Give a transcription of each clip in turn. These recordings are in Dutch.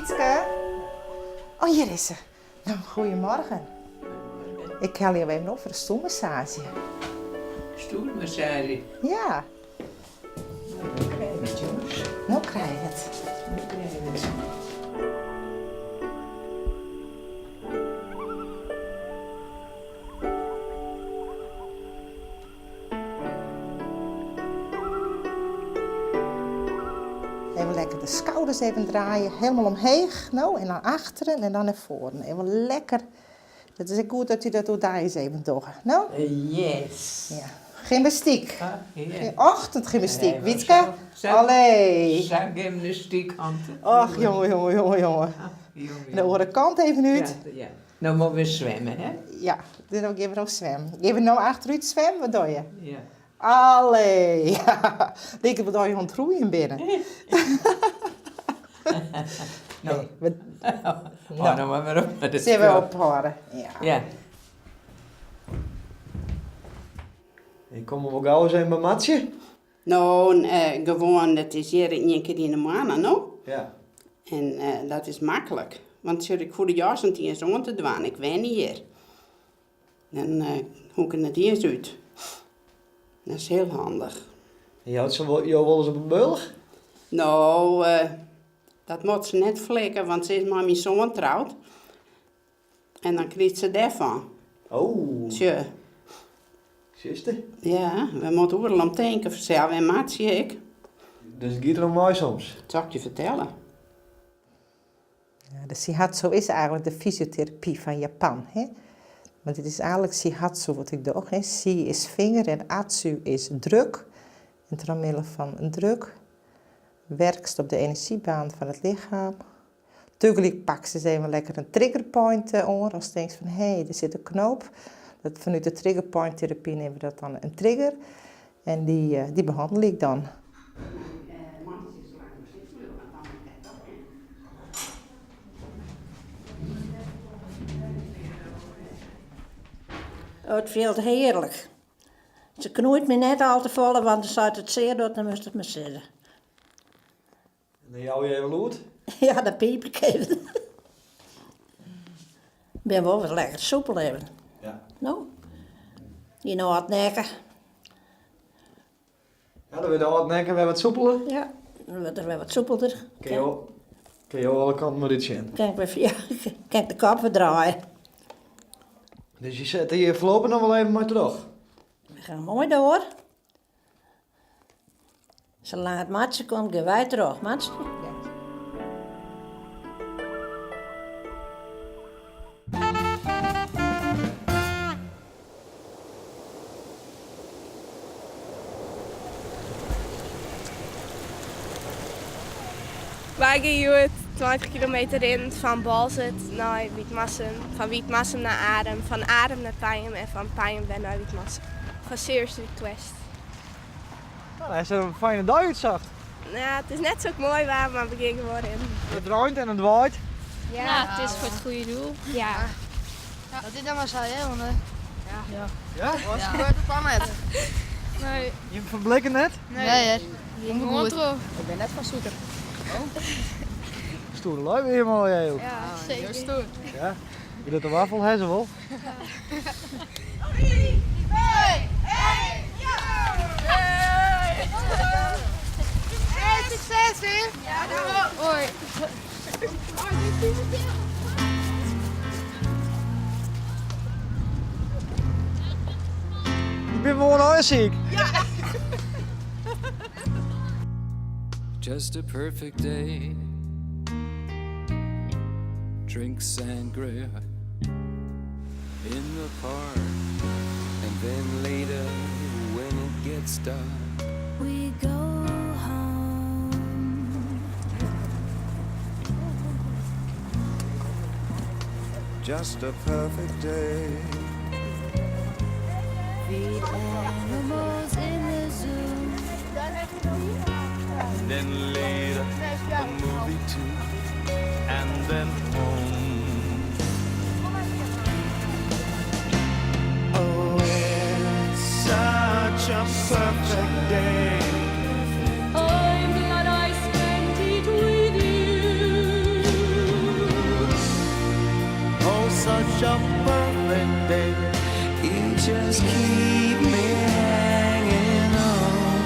Wietske? Oh, hier is ze. Nou, goedemorgen. Ik haal je even op voor een stoelmassage. Stoelmassage? Ja. Nou krijg je het, jongens. Nou krijg je het. Nou krijg je het. Even lekker de schouders even draaien. Helemaal omheen. Nou, en naar achteren en dan naar voren. Even lekker. Het is goed dat u dat doet daar eens even doet. Nou? Yes. Ja. Gymnastiek. Ah, ja. Geen ochtendgymnastiek. Nee, Wietske? Allee. Gymnastiek aan. Ach, jongen. Jongen. En de andere kant even uit. Ja. Nou moeten we zwemmen, hè? Ja, dan ook even nog zwemmen. Even nou achteruit zwemmen, wat doe je? Ja. Allee. Ja. Denk ik, wat doe je ontroeien binnen? Nou. Nee, we... Oh, nou maar op naar de Zullen we spel. ophouden? Ja. Ja. Ik kom er wel gauw eens een bij Matje. Nou, gewoon, het is hier 1 keer in de maand, no? Ja. En dat is makkelijk. Want als ik voor de jasentien om te doen, ik weet niet hier. Dan hoe ik het eerst uit. Dat is heel handig. En je houdt ze wel eens op een beul? Nou, dat moet ze net flikken, want ze is met mijn zoon trouwd. En dan krijgt ze daarvan. Oh, Tje, zuster. ja, we moeten overal om denken, vanzelf en Maatje ik. Dus het gaat er om mij soms. Dat zal ik je vertellen. Ja, de shihatsu is eigenlijk de fysiotherapie van Japan. Hè? Want het is eigenlijk shihatsu wat ik doe. Hè? Shi is vinger en atsu is druk. En door middel van een druk werkst op de energiebaan van het lichaam. Tegelijk pak ze even lekker een triggerpoint aan. Als je denkt van, hé, er zit een knoop. Dat vanuit de triggerpoint therapie nemen we dat dan een trigger. En die behandel ik dan. Oh, het voelt heerlijk. Ze knoeit me net al te vallen, want dan staat het zeer door, dan moest het me zitten. En dan jou je even uit. Ja, dat piep ik even. Ik ben wel wat lekker soepel even. Ja. Nou, die nou wat nekken. Ja, dan weer de hardnekken weer wat soepeler. Ja, dan wordt er weer wat soepelder. Kun je alle kanten met dit zien. Kan ik de kop verdraaien. Dus je zet hier voorlopig nog wel even maar terug. We gaan mooi door. Zolang het matje komt, gaan wij terug. Matje? Wij gaan 20 kilometer in van Balzet naar Wietmassum, van Wietmassum naar Adem, van Adem naar Pijnum en van Pijnum naar Wietmassum. Van Serious Request. Nou, hij is er een fijne dag uitzag. Nou, het is net zo mooi waar, maar we gingen gewoon in. Het draait en het waait. Ja, het is voor het goede doel. Ja. Dat is dan maar zo, hè, want Ja? wat gebeurt er dan net? Nee. Je verblikken net? Nee, hè. Kom gewoon terug. Ik ben net van Soeter. Stoere lui weer helemaal jij ook. Ja, zeker. Stoer. Ja. Je doet de wafel, hè, zo wel. Hey, succes, hè? Ja, hoi. Ik ben gewoon huisziek. Just a perfect day. Drink sangria in the park. And then later, when it gets dark, we go home. just a perfect day. Feed animals in the zoo. And then later, a movie too. And then home. Oh, it's such a perfect day. I'm glad I spent it with you. such a perfect day. You just keep me hanging on.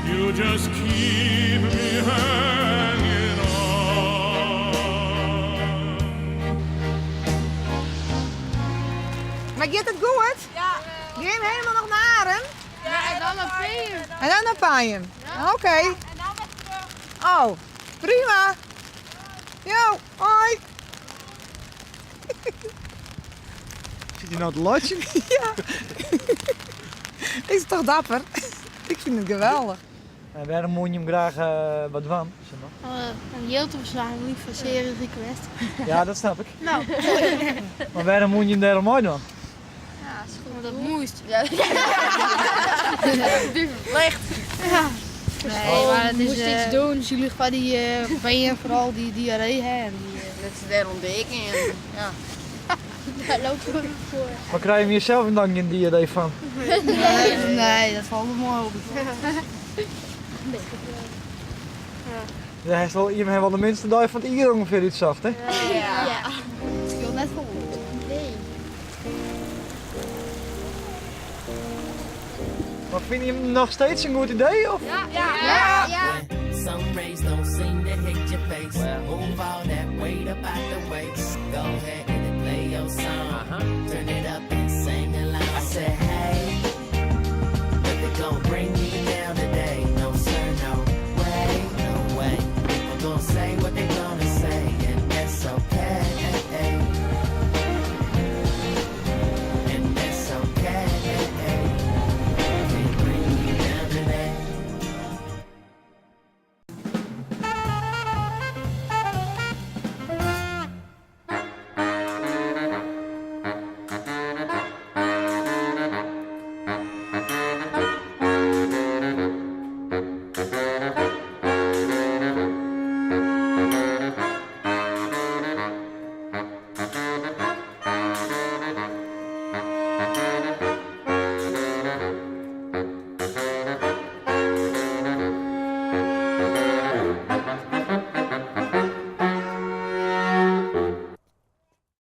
You just keep me hanging on. Maar gaat het goed? Ja. Ga je hem helemaal nog naar Arem? Ja, en dan naar Peer. En dan naar Paaien? Ja. Oké. En dan weer terug. Oh, prima. Jo, hoi. Zit hij nou te lotje? Ja. Is toch dapper? Ik vind het geweldig. En waarom moet je hem graag wat van? Zeg maar. Een heel te verslaan, niet voor serie request. Ja, dat snap ik. Nou. Maar waarom moet je hem daar mooi doen? Ja, is goed. Dat moest. Ja. Licht. Ja. Nee, maar het is... moest iets doen, dus jullie gaan die benen vooral die diarree hebben. Dat ze daar ontdekken en ja. Daar lopen we voor. Maar krijg je hem jezelf een dankje in die idee van? Nee, dat valt me mooi op. Ja, hij heeft wel de minste dag van het ieder ongeveer iets zacht, hè? Ja. Het scheelt net vol. Nee. Maar vind je hem nog steeds een goed idee? Of? Ja. Some rays don't seem to hit your face. Move all that weight up out the way. Go ahead and play your song. Turn it up and sing along. I said, hey, if it gon' bring me down.